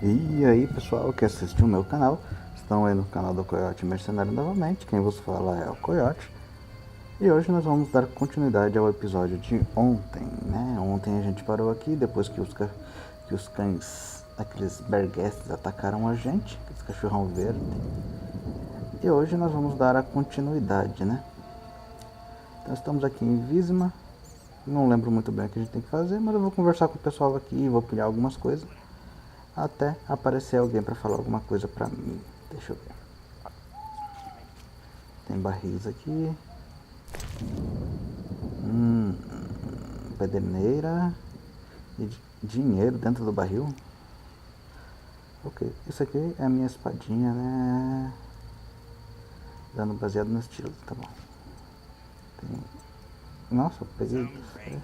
E aí pessoal que assistiu o meu canal, estão aí no canal do Coiote Mercenário novamente, quem vos fala é o Coiote. E hoje nós vamos dar continuidade ao episódio de ontem, né? Ontem a gente parou aqui, depois que os cães, aqueles berguestes atacaram a gente, aqueles cachorrão verde. E hoje nós vamos dar a continuidade, né? Então estamos aqui em Visma, não lembro muito bem o que a gente tem que fazer, mas eu vou conversar com o pessoal aqui, vou pilhar algumas coisas. Até aparecer alguém para falar alguma coisa pra mim. Deixa eu ver. Tem barris aqui. Taverneira. E dinheiro dentro do barril. Ok. Isso aqui é a minha espadinha, né? Dano baseado no estilo. Tá bom. Tem... Nossa, eu peguei... Vocês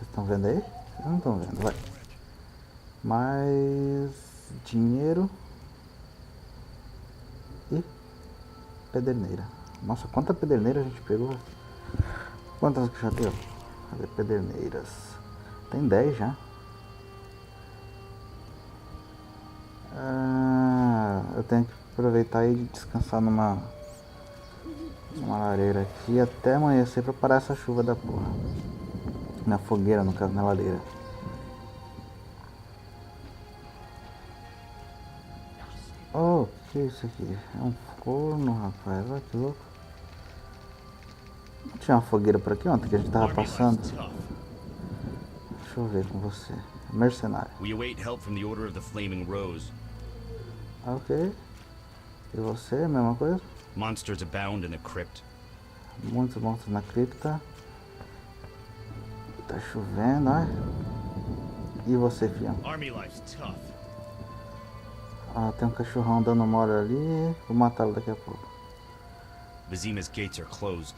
estão vendo aí? Vocês não estão vendo, vai. Mais dinheiro e pederneira. Nossa, quanta pederneira a gente pegou? Quantas que já deu? Cadê pederneiras? Tem 10 já. Eu tenho que aproveitar e descansar numa lareira aqui até amanhecer pra parar essa chuva da porra. Na fogueira, no caso, na lareira. Oh, que é isso aqui? É um forno, rapaz. Olha que louco. Não tinha uma fogueira por aqui ontem que a gente tava passando? Deixa eu ver com você. Mercenário. We await help from the Order of the Flaming Rose. Ok. E você, mesma coisa? Monsters abound in the crypt. Muitos monstros na cripta. Tá chovendo, olha. E você, fião? Army life's tough. Ah, tem um cachorrão dando mole ali. Vou matá-lo daqui a pouco. Vizima's gates are closed.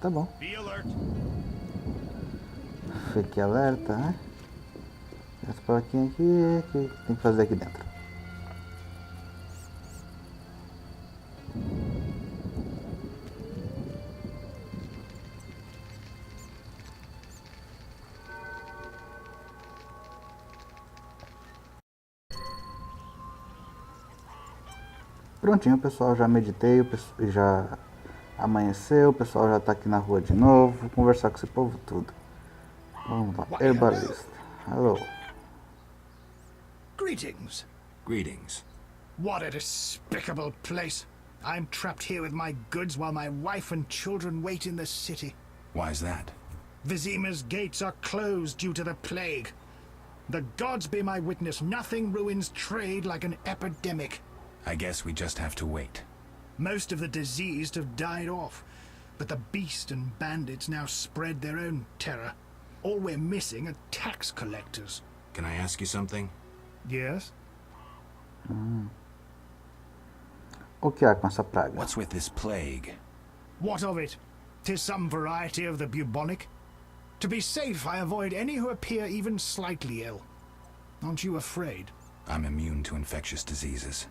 Tá bom. Be alert. Fique alerta, né? Essa plaquinha aqui, que tem que fazer aqui dentro. Prontinho, pessoal, já meditei, já amanheceu, o pessoal já tá aqui na rua de novo. Vou conversar com esse povo tudo. Vamos lá, herbalista. Hello. Greetings. Greetings. What a despicable place. I'm trapped here with my goods while my wife and children wait in the city. Why's that? Vizima's gates are closed due to the plague. The gods be my witness, nothing ruins trade like an epidemic. I guess we just have to wait. Most of the diseased have died off, but the beast and bandits now spread their own terror. All we're missing are tax collectors. Can I ask you something? Yes? O que há com essa praga? What's with this plague? What of it? 'Tis some variety of the bubonic. To be safe, I avoid any who appear even slightly ill. Aren't you afraid? I'm immune to infectious diseases.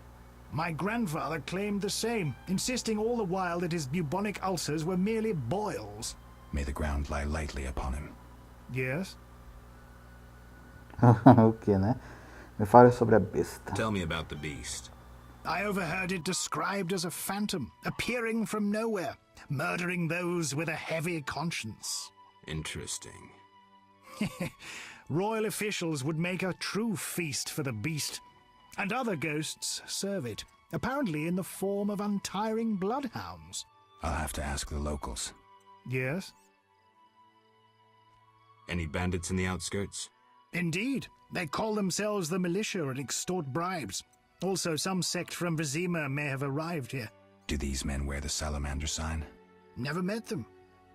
My grandfather claimed the same, insisting all the while that his bubonic ulcers were merely boils. May the ground lie lightly upon him. Yes? O que, né? Me fale sobre a besta. Tell me about the beast. I overheard it described as a phantom, appearing from nowhere, murdering those with a heavy conscience. Interesting. Royal officials would make a true feast for the beast, and other ghosts serve it, apparently in the form of untiring bloodhounds. I'll have to ask the locals. Yes? Any bandits in the outskirts? Indeed. They call themselves the militia and extort bribes. Also, some sect from Vizima may have arrived here. Do these men wear the salamander sign? Never met them.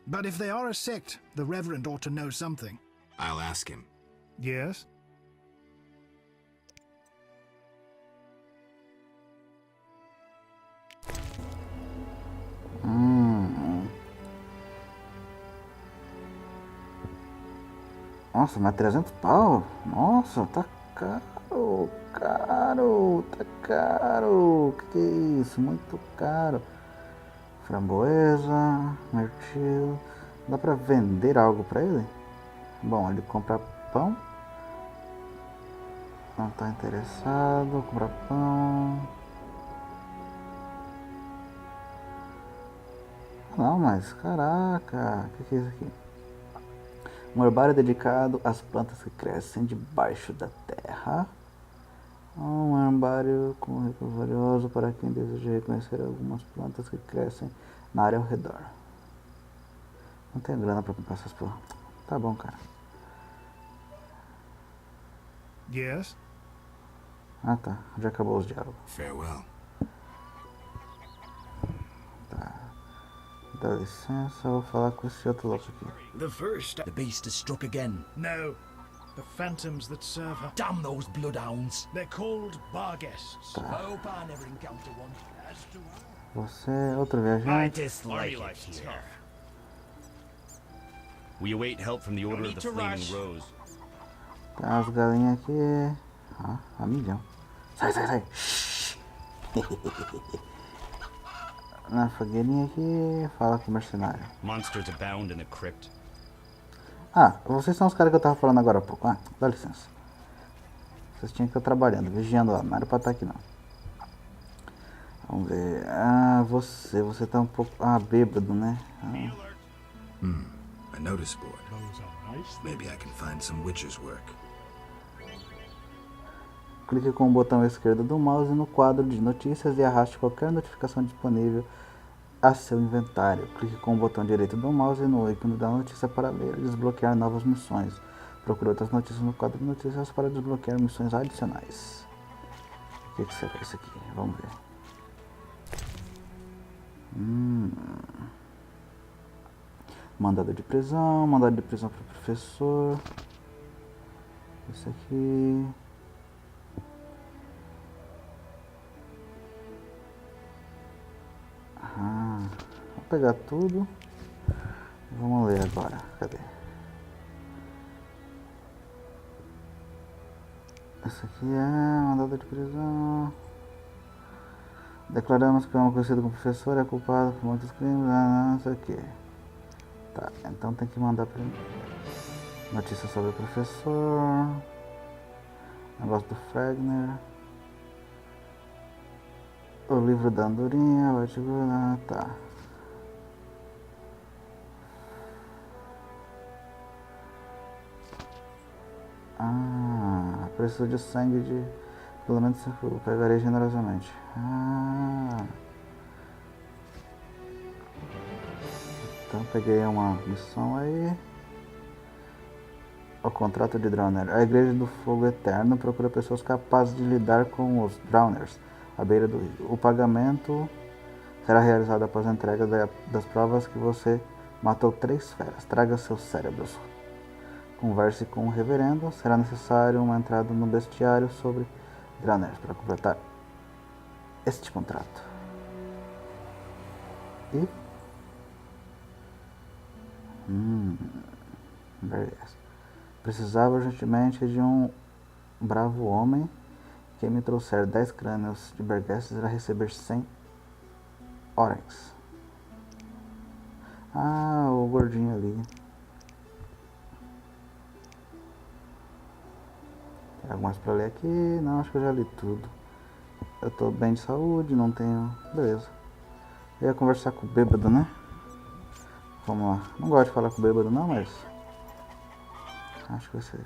But if they are a sect, the Reverend ought to know something. I'll ask him. Yes? Nossa, mas 300 pau? Nossa, tá caro, tá caro. Que é isso? Muito caro. Framboesa, mirtilo. Dá pra vender algo pra ele? Bom, ele compra pão Não tá interessado, comprar pão. Não, mas caraca, o que é isso aqui? Um herbário dedicado às plantas que crescem debaixo da terra. Um herbário com recurso valioso para quem deseja reconhecer algumas plantas que crescem na área ao redor. Não tenho grana pra comprar essas porra. Tá bom, cara. Yes? Ah tá, já acabou os diálogos. Farewell. Tá. Dá licença, eu vou falar com esse outro louco aqui. The first. The beast has struck again. No. The phantoms that serve her. Damn those bloodhounds. They're called bar guests. Tá. I hope I never encounter one. As do I. Você é outro I viajante. dislike Army it life's here. tough. We await help from the Order of need the to Flaming rush. Rose. Tem as galinhas aqui. Ah, a milhão. Sai, sai, sai. Na fogueirinha aqui, fala com o mercenário. Monsters abound in the crypt. Ah, vocês são os caras que eu tava falando agora há pouco. Ah, dá licença. Vocês tinham que estar trabalhando, vigiando lá. Não era pra estar aqui não. Vamos ver. Ah, você tá um pouco. Ah, bêbado, né? Ah. A notice board. Maybe I can find some witcher's work. Clique com o botão esquerdo do mouse no quadro de notícias e arraste qualquer notificação disponível a seu inventário. Clique com o botão direito do mouse no ícone da notícia para ler e desbloquear novas missões. Procure outras notícias no quadro de notícias para desbloquear missões adicionais. O que será isso aqui? Vamos ver. Mandado de prisão para o professor. Isso aqui. Vou pegar tudo. Vamos ler agora. Cadê? Essa aqui é mandado de prisão. Declaramos que o homem conhecido como professor é culpado por muitos crimes. Não sei o que. Tá, então tem que mandar pra notícia sobre o professor. Negócio do Fregner. O livro da andorinha, o artigo. Tá. Preciso de sangue de. Pelo menos eu pegarei generosamente. Então peguei uma missão aí. O contrato de Drowner. A Igreja do Fogo Eterno procura pessoas capazes de lidar com os Drowners à beira do rio. O pagamento será realizado após a entrega das provas que você matou 3 feras. Traga seus cérebros. Converse com o reverendo. Será necessário uma entrada no bestiário sobre Drowners para completar este contrato. E precisava urgentemente de um bravo homem que me trouxer 10 crânios de Bergestes irá receber 100 orens. O gordinho ali. Tem algo mais pra ler aqui? Não, acho que eu já li tudo. Eu tô bem de saúde, não tenho... Beleza. Eu ia conversar com o bêbado, né? Vamos lá. Não gosto de falar com o bêbado não, mas... acho que vai ser...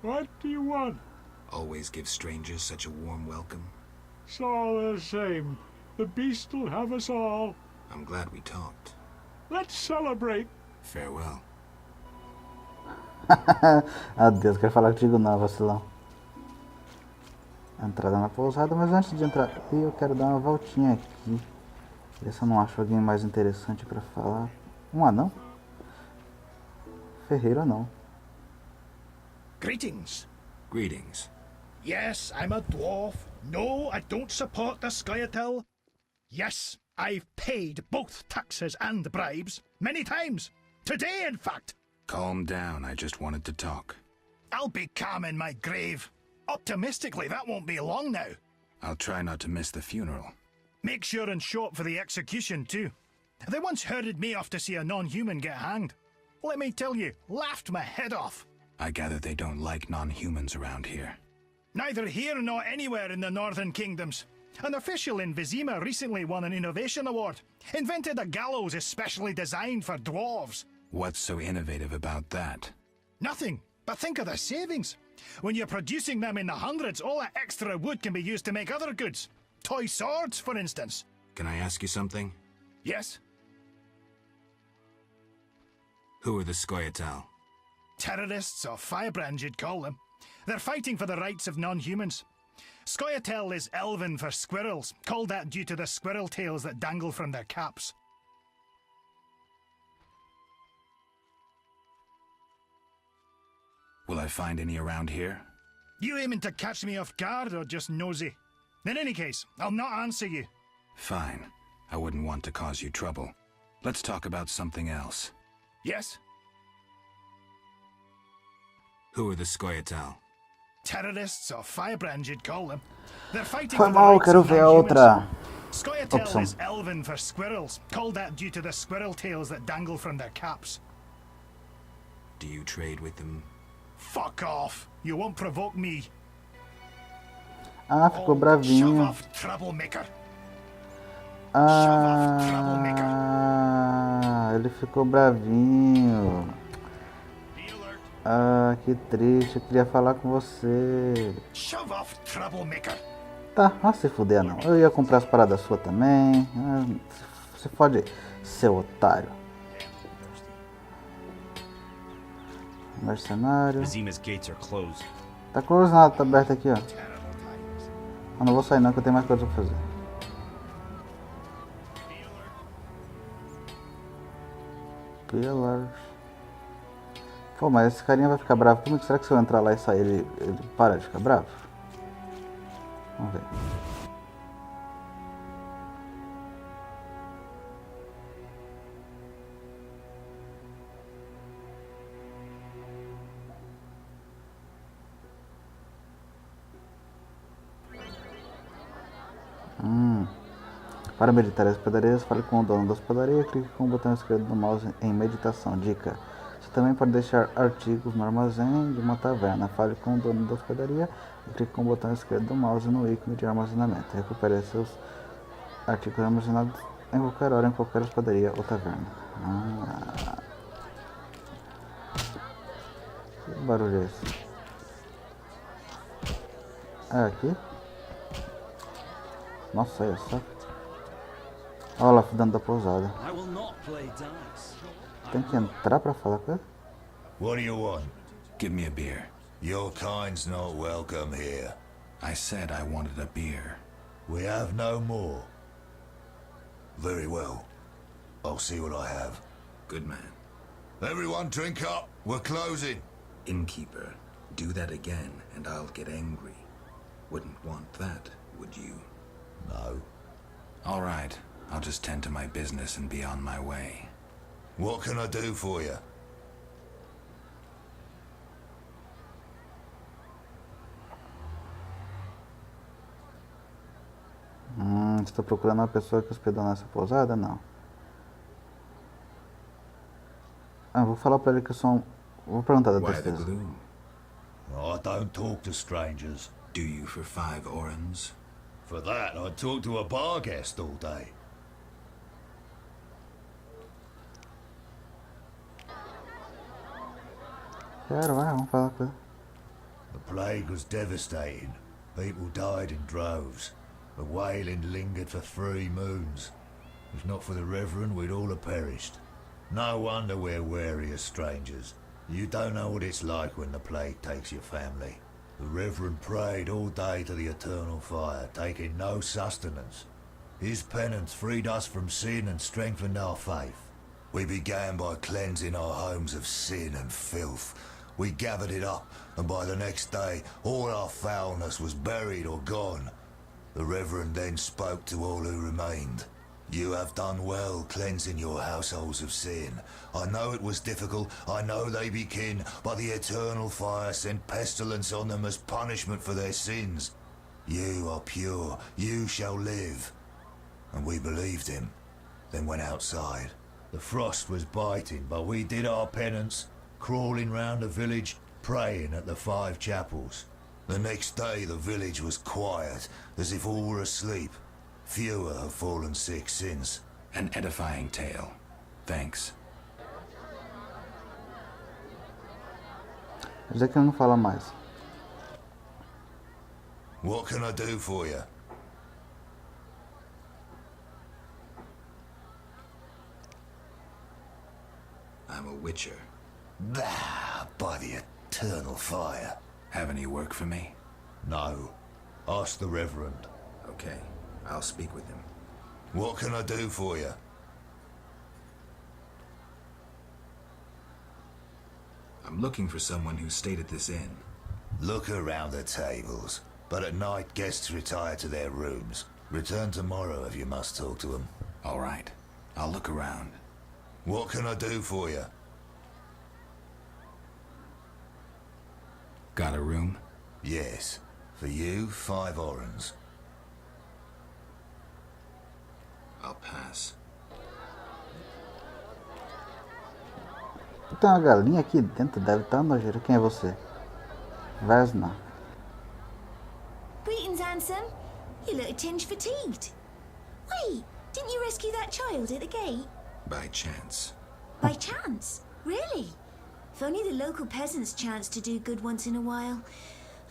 What do you want? Always give strangers such a warm welcome. It's all the same. The beast will have us all. I'm glad we talked. Let's celebrate. Farewell. Adeus, quero falar contigo não, vacilão. Entrada na pousada, mas antes de entrar eu quero dar uma voltinha aqui. Ver se eu não acho alguém mais interessante pra falar. Um anão? Ferreiro anão. Greetings. Greetings. Yes, I'm a dwarf. No, I don't support the Skyatell. Yes, I've paid both taxes and bribes many times. Today, in fact. Calm down, I just wanted to talk. I'll be calm in my grave. Optimistically, that won't be long now. I'll try not to miss the funeral. Make sure and show up for the execution, too. They once herded me off to see a non-human get hanged. Let me tell you, laughed my head off. I gather they don't like non-humans around here. Neither here nor anywhere in the northern kingdoms. An official in Vizima recently won an innovation award. Invented a gallows especially designed for dwarves. What's so innovative about that? Nothing, but think of the savings. When you're producing them in the hundreds, all that extra wood can be used to make other goods. Toy swords, for instance. Can I ask you something? Yes? Who are the Scoia'tael? Terrorists, or firebrands you'd call them. They're fighting for the rights of non-humans. Scoia'tael is Elven for squirrels, called that due to the squirrel tails that dangle from their caps. Will I find any around here? You aiming to catch me off guard or just nosy? In any case, I'll not answer you. Fine. I wouldn't want to cause you trouble. Let's talk about something else. Yes? Who are the Scoia'tael? Terrorists, or firebrands you'd call them. They're fighting Foi for the mal, rights quero of ver a non-humans. outra Scoia'tael opção. is Elven for squirrels, called that due to the squirrel tails that dangle from their caps. Do you trade with them? Fuck off! You won't provoke me. Ah, ficou Shove bravinho. off, troublemaker. Ah, ele ficou bravinho. Ah, que triste. Eu queria falar com você. Shove off, troublemaker. Tá, ah, se fuder não. Eu ia comprar as paradas suas também. Ah, se fode aí, seu otário. Mercenário. Vizima's gates are closed. Tá close nada, tá aberto aqui, ó. Eu não vou sair não, que eu tenho mais coisa pra fazer. Pillars. Pô, mas esse carinha vai ficar bravo. Como que será que se eu entrar lá e sair ele para de ficar bravo? Vamos ver. Para meditar as padarias, fale com o dono da hospedaria, clique com o botão esquerdo do mouse em meditação. Dica: você também pode deixar artigos no armazém de uma taverna. Fale com o dono da hospedaria e clique com o botão esquerdo do mouse no ícone de armazenamento. Recupere seus artigos armazenados em qualquer hora, em qualquer hospedaria ou taverna. Que barulho é esse? É aqui? Nossa, é só. Olha lá, dentro da pousada. I will not play dice. Tem que entrar pra falar com ele? What do you want? Give me a beer. Your kind's not welcome here. I said I wanted a beer. We have no more. Very well. I'll see what I have. Good man. Everyone drink up. We're closing. Innkeeper, do that again and I'll get angry. Wouldn't want that, would you? No. All right. I'll just tend to my business and be on my way. What can I do for you? Estou procurando uma pessoa que hospedou nessa pousada? Não. Ah, vou falar pra ele que eu sou um... Vou perguntar da Why the tristeza. gloom? I don't talk to strangers. Do you for 5 orens? For that, I'd talk to a bar guest all day. Quero, vai, vamos falar com ele. The plague was devastating. People died in droves. The wailing lingered for 3 moons. If not for the Reverend, we'd all have perished. No wonder we're wary of strangers. You don't know what it's like when the plague takes your family. The Reverend prayed all day to the eternal fire, taking no sustenance. His penance freed us from sin and strengthened our faith. We began by cleansing our homes of sin and filth. We gathered it up, and by the next day, all our foulness was buried or gone. The Reverend then spoke to all who remained. You have done well cleansing your households of sin. I know it was difficult, I know they be kin, but the eternal fire sent pestilence on them as punishment for their sins. You are pure, you shall live. And we believed him, then went outside. The frost was biting, but we did our penance, crawling round the village, praying at the 5 chapels. The next day the village was quiet, as if all were asleep. Fewer have fallen sick since. An edifying tale. Thanks. Quer dizer que ele não fala mais. What can I do for you? I'm a witcher. Ah, by the eternal fire. Have any work for me? No. Ask the Reverend. Okay, I'll speak with him. What can I do for you? I'm looking for someone who stayed at this inn. Look around the tables, but at night guests retire to their rooms. Return tomorrow if you must talk to them. All right, I'll look around. What can I do for you? Got a room? Yes. For you, 5 orens. I'll pass. Tem uma galinha aqui dentro, deve estar nojeira. Quem é você? Vesna. Greetings, handsome. You look a tinge fatigued. Wait, didn't you rescue that child at the gate? By chance. By chance? Really? If only the local peasants chanced to do good once in a while.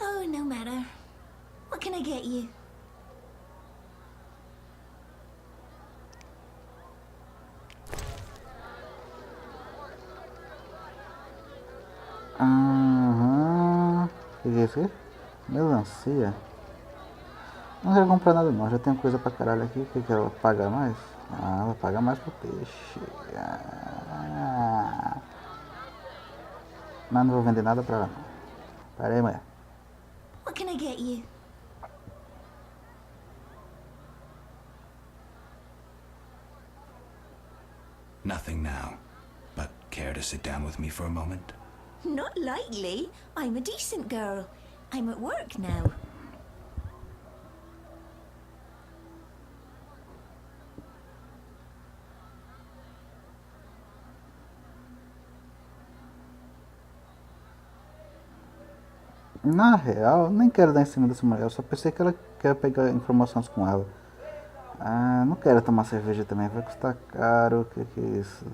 Oh, no matter. What can I get you? Aham. O que é isso aqui? Melancia. Não quero comprar nada não, já tenho coisa pra caralho aqui. O que ela paga mais? Ah, ela paga mais pro peixe. Ah. Mas não vou vender nada pra ela não. Pera aí, mulher. What can I get you? Nothing now. But care to sit down with me for a moment? Not likely. I'm a decent girl. I'm at work now. Na real, nem quero dar em cima dessa mulher, eu só pensei que ela quer pegar informações com ela. Ah, não quero tomar cerveja também, vai custar caro, o que é isso?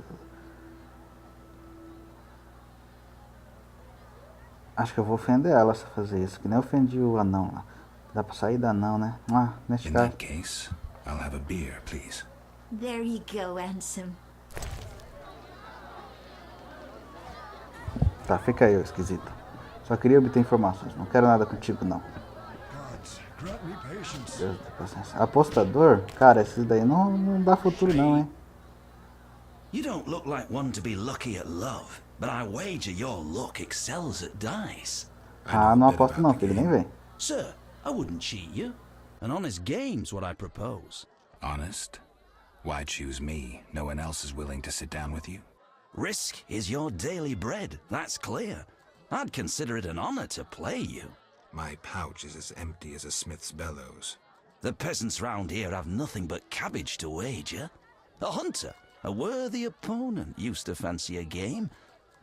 Acho que eu vou ofender ela se fazer isso, que nem eu ofendi o anão lá. Dá pra sair da anão, né? Ah, neste In caso. that case, I'll have a beer, please. There you go, handsome. Tá, fica aí, ô esquisito. Só queria obter informações, não quero nada contigo não. Gods, grant me patience. Deus da paciência. Apostador? Cara, esse daí não dá futuro não, hein? You don't look like one to be lucky at love, but I wager your luck excels at dice. Ah, não aposto não, filho, nem vem. Sir, I wouldn't cheat you. An honest game's what I propose. Honest? Why choose me? No one else is willing to sit down with you? Risk is your daily bread, that's clear. I'd consider it an honor to play you. My pouch is as empty as a smith's bellows. The peasants round here have nothing but cabbage to wager. A hunter, a worthy opponent, used to fancy a game,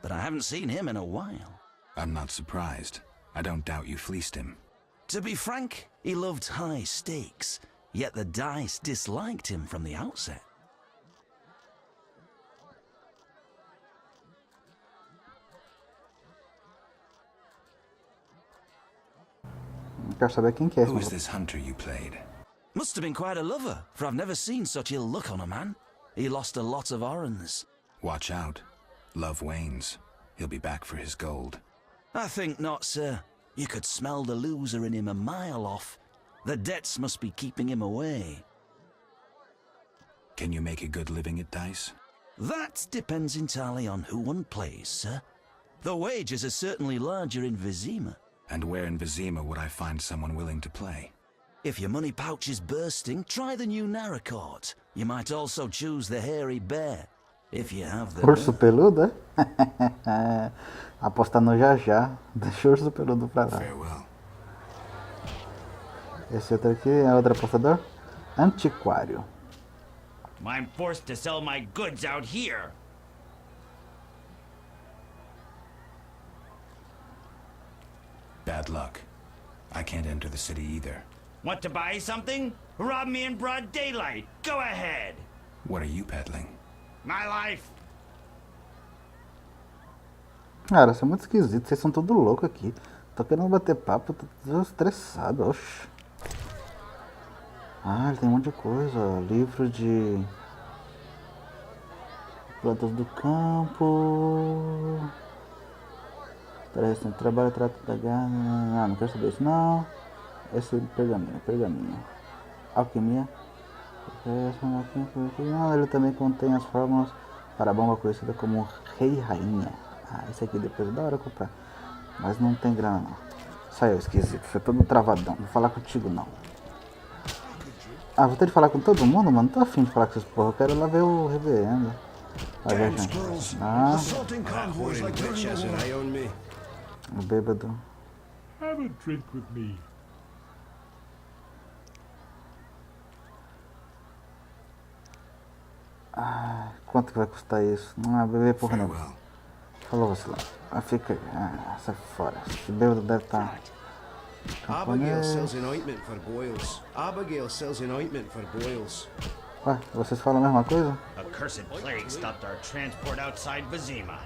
but I haven't seen him in a while. I'm not surprised. I don't doubt you fleeced him. To be frank, he loved high stakes, yet the dice disliked him from the outset. Quero saber quem que é. Who is this hunter you played? Must have been quite a lover, for I've never seen such ill luck on a man. He lost a lot of orens. Watch out. Love wanes. He'll be back for his gold. I think not, sir. You could smell the loser in him a mile off. The debts must be keeping him away. Can you make a good living at dice? That depends entirely on who one plays, sir. The wages are certainly larger in Vizima. And where in Vizima would I find someone willing to play? If your money pouch is bursting, try the new Narracourt. You might also choose the hairy bear, if you have the... Urso peludo, é? Apostar no já. Deixa o urso peludo pra lá. Farewell. Esse outro aqui é outro apostador? Antiquário. I'm forced to sell my goods out here. Bad luck. I can't enter the city either. Want to buy something? Rob me in broad daylight. Go ahead. What are you peddling? My life. Cara, isso é muito esquisito. Vocês são tudo louco aqui. Tô querendo bater papo, tô estressado. Oxi. Ah, ele tem um monte de coisa. Ó. Livro de plantas do campo. Trabalho, trato da garra. Não quero saber isso não. Esse pergaminho. Alquimia. Não, ele também contém as fórmulas para a bomba conhecida como Rei e Rainha. Ah, esse aqui depois é da hora comprar. Mas não tem grana não. Saiu esquisito, foi todo travadão. Não vou falar contigo não. Ah, vou ter de falar com todo mundo, mano. Não tô afim de falar com esses porra. Eu quero ir lá ver o reverendo. Vai ver, gente. Ah, o bêbado. Have a drink with me. Ah, quanto que vai custar isso? Não, beber porra não. Falou, você lá. Ah, fica aí. Ah, sai fora. Esse bêbado deve estar... Abigail sells an ointment for boils. Abigail sells an ointment for boils. Ué, vocês falam a mesma coisa? A cursed plague stopped our transport outside Vizima.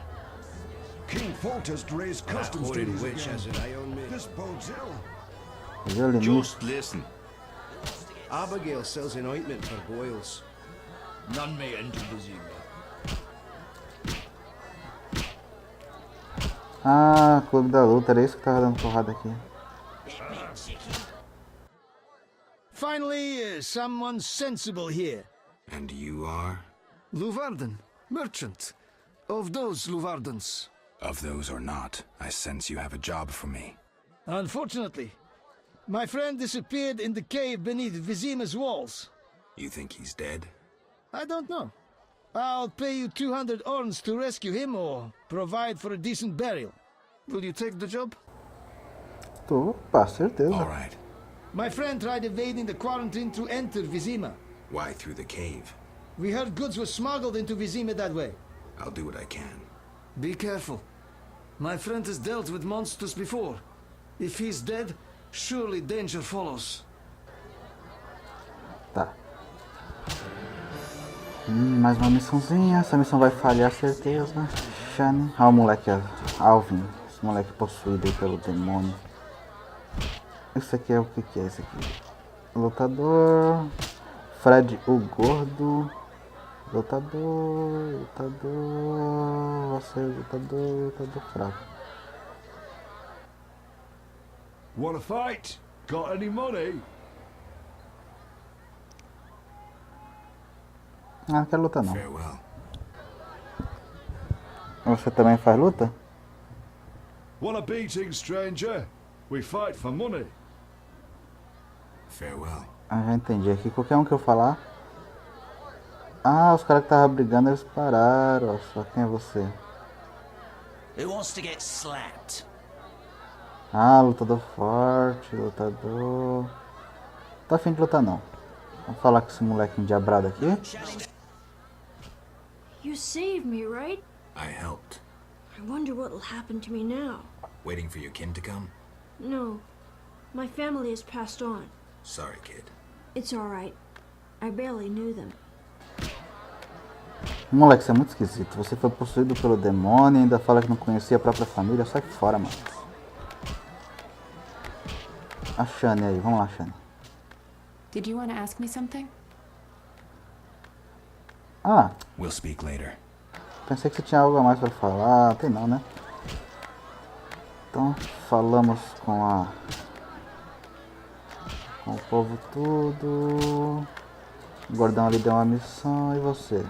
King Foltest raised customs According duties which again. has an eye on me. This bodes ill. Violinista. listen. Abigail sells an ointment for boils. None may enter Vizima. Ah, Clube da Luta. Era isso que tava dando porrada aqui. Finally, someone sensible here. And you are? Luvarden, merchant. Of those Luvardens. Of those or not, I sense you have a job for me. Unfortunately, my friend disappeared in the cave beneath Vizima's walls. You think he's dead? I don't know. I'll pay you 200 orns to rescue him or provide for a decent burial. Will you take the job? Opa, certeza. All right. My friend tried evading the quarantine to enter Vizima. Why through the cave? We heard goods were smuggled into Vizima that way. I'll do what I can. Be careful. My friend has dealt with monsters before. If he's dead, surely danger follows. Tá. Mais uma missãozinha. Essa missão vai falhar, certeza. Shane. Ah, o moleque Alvin. Esse moleque possuído aí pelo demônio. Esse aqui é o que é esse aqui? Lutador. Fred o Gordo. Lutador. Você lutador fraco. Wanna fight? Got any money? Ah, não quero lutar não. Farewell. Você também faz luta? Want a beating, stranger? We fight for money. Farewell. Ah, já entendi. Aqui qualquer um que eu falar. Ah, os caras que estavam brigando eles pararam. Ó, só quem é você? Who wants to get slapped? Ah, lutador forte, lutador. Tô afim de lutar não. Vamos falar com esse moleque endiabrado aqui. You saved me, right? I helped. I wonder what'll happen to me now. Waiting for your kin to come? No, my family has passed on. Sorry, kid. It's all right. I barely knew them. Moleque, você é muito esquisito. Você foi possuído pelo demônio e ainda fala que não conhecia a própria família. Sai fora, mano. A Shane aí, vamos lá, Shane. Did you want to ask me something? Ah, We'll speak later. pensei que você tinha algo a mais pra falar. Tem não, né? Então, falamos com o povo tudo. O gordão ali deu uma missão. E você?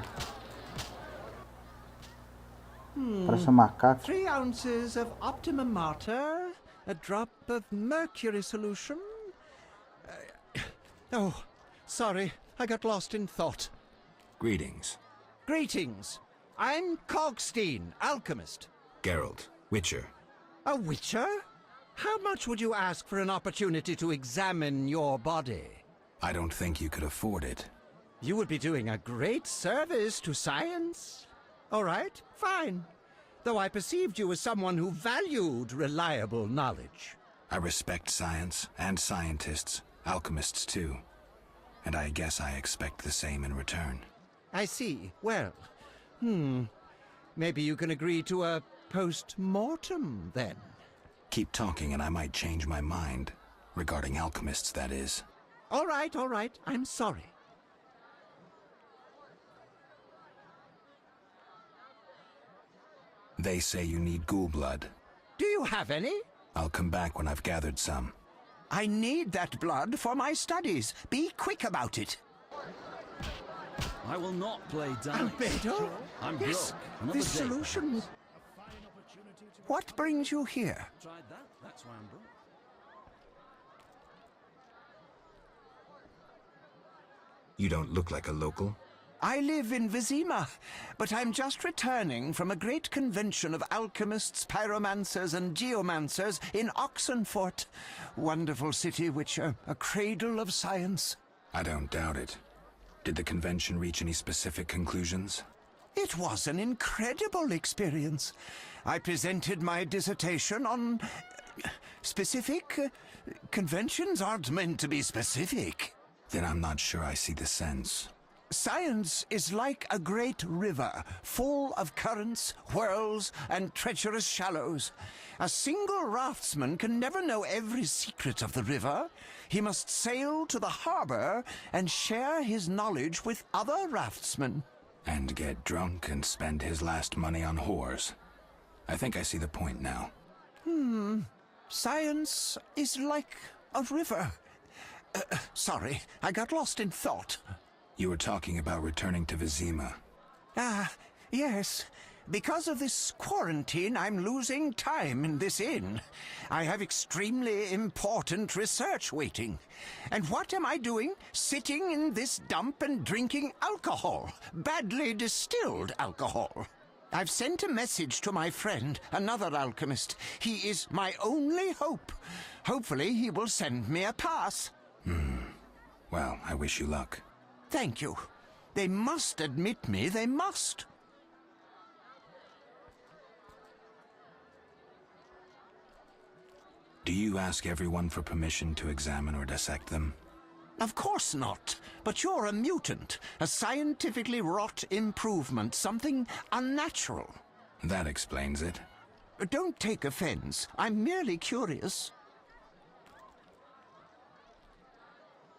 Parece um macaco. 3 ounces of optimum mater, a drop of mercury solution. Oh, sorry, I got lost in thought. Greetings. Greetings. I'm Cogstein, alchemist. Gerald, Witcher. A witcher? How much would you ask for an opportunity to examine your body? I don't think you could afford it. You would be doing a great service to science. All right, fine. Though I perceived you as someone who valued reliable knowledge. I respect science and scientists, alchemists too. And I guess I expect the same in return. I see. Well, maybe you can agree to a post-mortem, then. Keep talking and I might change my mind. Regarding alchemists, that is. All right. I'm sorry. They say you need ghoul blood. Do you have any? I'll come back when I've gathered some. I need that blood for my studies. Be quick about it. I will not play dice. Albedo? I'm yes, broke. Another this day, solution. perhaps. What brings you here? Tried that. That's why I'm broke. You don't look like a local. I live in Vizima, but I'm just returning from a great convention of alchemists, pyromancers, and geomancers in Oxenfurt. Wonderful city, which a cradle of science. I don't doubt it. Did the convention reach any specific conclusions? It was an incredible experience. I presented my dissertation on specific. Conventions aren't meant to be specific. Then I'm not sure I see the sense. Science is like a great river, full of currents, whirls, and treacherous shallows. A single raftsman can never know every secret of the river. He must sail to the harbor and share his knowledge with other raftsmen. And get drunk and spend his last money on whores. I think I see the point now. Science is like a river. Sorry, I got lost in thought. You were talking about returning to Vizima. Yes. Because of this quarantine, I'm losing time in this inn. I have extremely important research waiting. And what am I doing? Sitting in this dump and drinking alcohol. Badly distilled alcohol. I've sent a message to my friend, another alchemist. He is my only hope. Hopefully he will send me a pass. Well, I wish you luck. Thank you. They must admit me, they must. Do you ask everyone for permission to examine or dissect them? Of course not. But you're a mutant, a scientifically wrought improvement, something unnatural. That explains it. Don't take offense. I'm merely curious.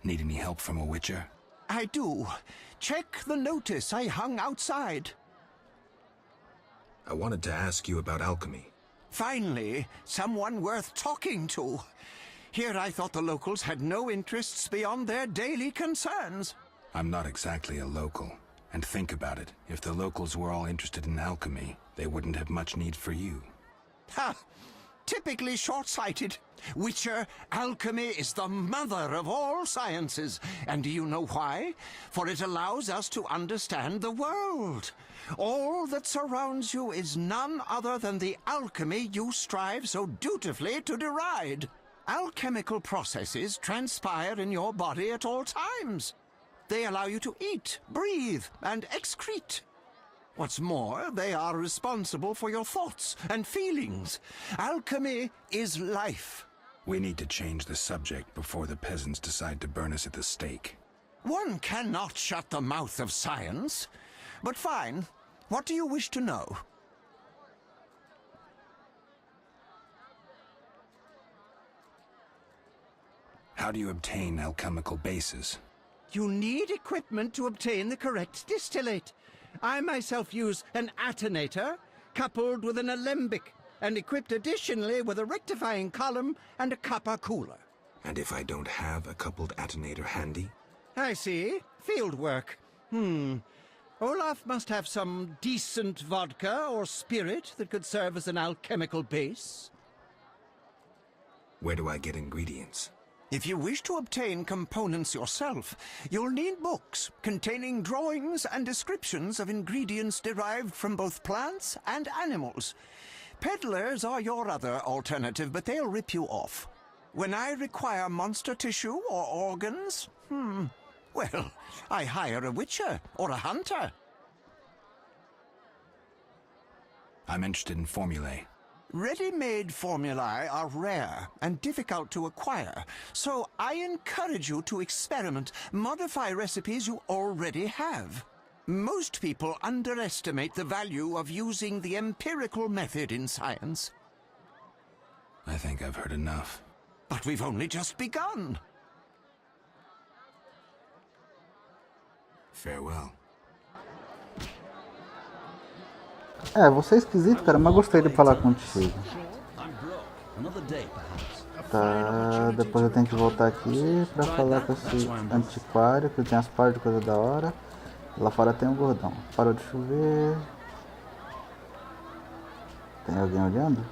Need any help from a witcher? I do. Check the notice I hung outside. I wanted to ask you about alchemy. Finally, someone worth talking to. Here I thought the locals had no interests beyond their daily concerns. I'm not exactly a local. And think about it. If the locals were all interested in alchemy, they wouldn't have much need for you. Ha! Typically short-sighted. Witcher, alchemy is the mother of all sciences. And do you know why? For it allows us to understand the world. All that surrounds you is none other than the alchemy you strive so dutifully to deride. Alchemical processes transpire in your body at all times. They allow you to eat, breathe, and excrete. What's more, they are responsible for your thoughts and feelings. Alchemy is life. We need to change the subject before the peasants decide to burn us at the stake. One cannot shut the mouth of science. But fine. What do you wish to know? How do you obtain alchemical bases? You need equipment to obtain the correct distillate. I myself use an attenator, coupled with an alembic, and equipped additionally with a rectifying column and a copper cooler. And if I don't have a coupled attenator handy? I see. Field work. Olaf must have some decent vodka or spirit that could serve as an alchemical base. Where do I get ingredients? If you wish to obtain components yourself, you'll need books containing drawings and descriptions of ingredients derived from both plants and animals. Peddlers are your other alternative, but they'll rip you off. When I require monster tissue or organs, well, I hire a witcher or a hunter. I'm interested in formulae. Ready-made formulae are rare and difficult to acquire, so I encourage you to experiment, modify recipes you already have. Most people underestimate the value of using the empirical method in science. I think I've heard enough. But we've only just begun. Farewell. Você é esquisito, cara, mas gostei de falar contigo. Tá, depois eu tenho que voltar aqui pra falar com esse antiquário, que tem as partes de coisa da hora. Lá fora tem um gordão. Parou de chover. Tem alguém olhando?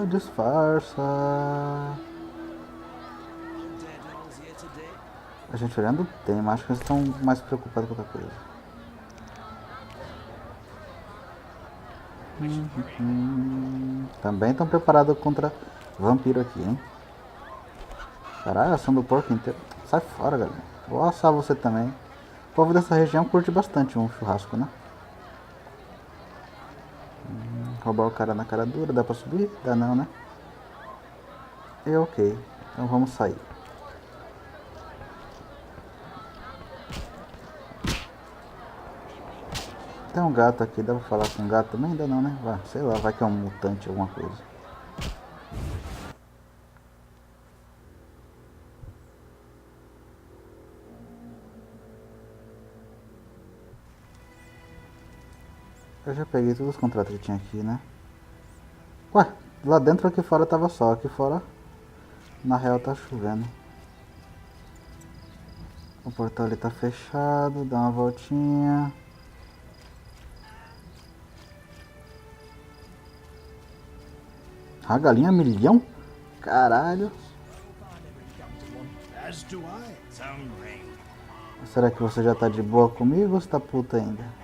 Disfarça. A gente olhando tem, mas acho que eles estão mais preocupados com outra coisa. Também estão preparados contra vampiro aqui, hein? Caralho, ação do porco inteiro. Sai fora, galera. Vou assar você também. O povo dessa região curte bastante um churrasco, né? Roubar o cara na cara dura, dá pra subir? Dá não, né? E ok, então vamos sair. Tem um gato aqui, dá pra falar com um gato também? Ainda não, né? Vai, sei lá, vai que é um mutante, alguma coisa. Eu já peguei todos os contratos que tinha aqui, né? Ué, lá dentro aqui fora tava sol, aqui fora na real tá chovendo. O portão ali tá fechado, dá uma voltinha. A galinha milhão? Caralho. Será que você já tá de boa comigo ou você tá puta ainda?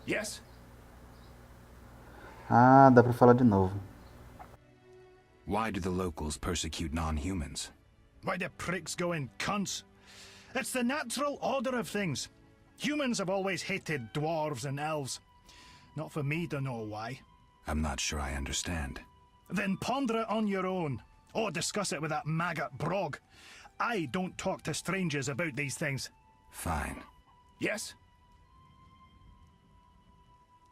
Yes? Ah, dá pra falar de novo. Why do the locals persecute non-humans? Why the pricks go in cunts? It's the natural order of things. Humans have always hated dwarves and elves. Not for me to know why. I'm not sure I understand. Then ponder it on your own. Or discuss it with that maggot Brog. I don't talk to strangers about these things. Fine. Yes?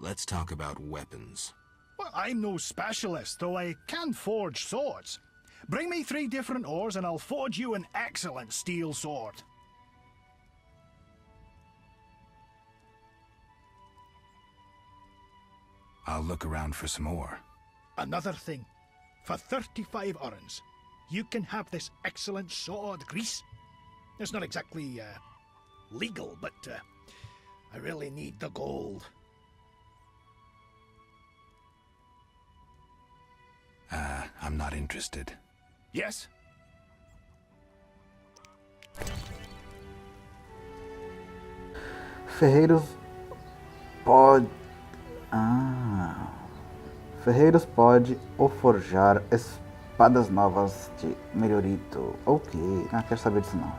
Let's talk about weapons. Well, I'm no specialist, though I can forge swords. Bring me 3 different ores and I'll forge you an excellent steel sword. I'll look around for some more. Another thing. For 35 urns, you can have this excellent sword, Grease. It's not exactly, legal, but, I really need the gold. I'm not interested. Yes? Ferreiros pode... Ferreiros pode ou forjar espadas novas de melhorito. Ok, não quero saber disso não.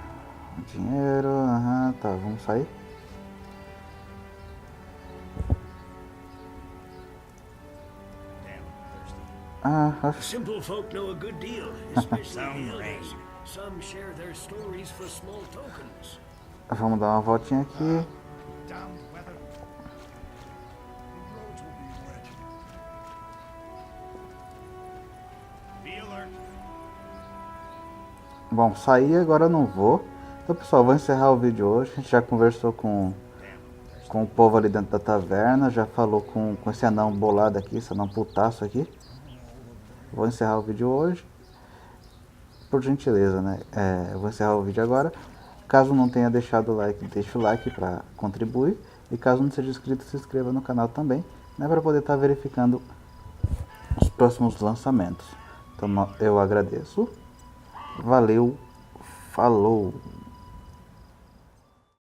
Dinheiro, tá, vamos sair. Simple folk know a good deal, especially the elders. Some share their stories for small tokens. Vamos dar uma voltinha aqui. Bom, sair agora eu não vou. Então pessoal, vou encerrar o vídeo hoje. A gente já conversou com o povo ali dentro da taverna. Já falou com esse anão bolado aqui, esse anão putaço aqui. Vou encerrar o vídeo hoje. Por gentileza, né? Eu vou encerrar o vídeo agora. Caso não tenha deixado o like, deixa o like para contribuir. E caso não seja inscrito, se inscreva no canal também, né? Para poder estar verificando os próximos lançamentos. Então eu agradeço. Valeu, falou!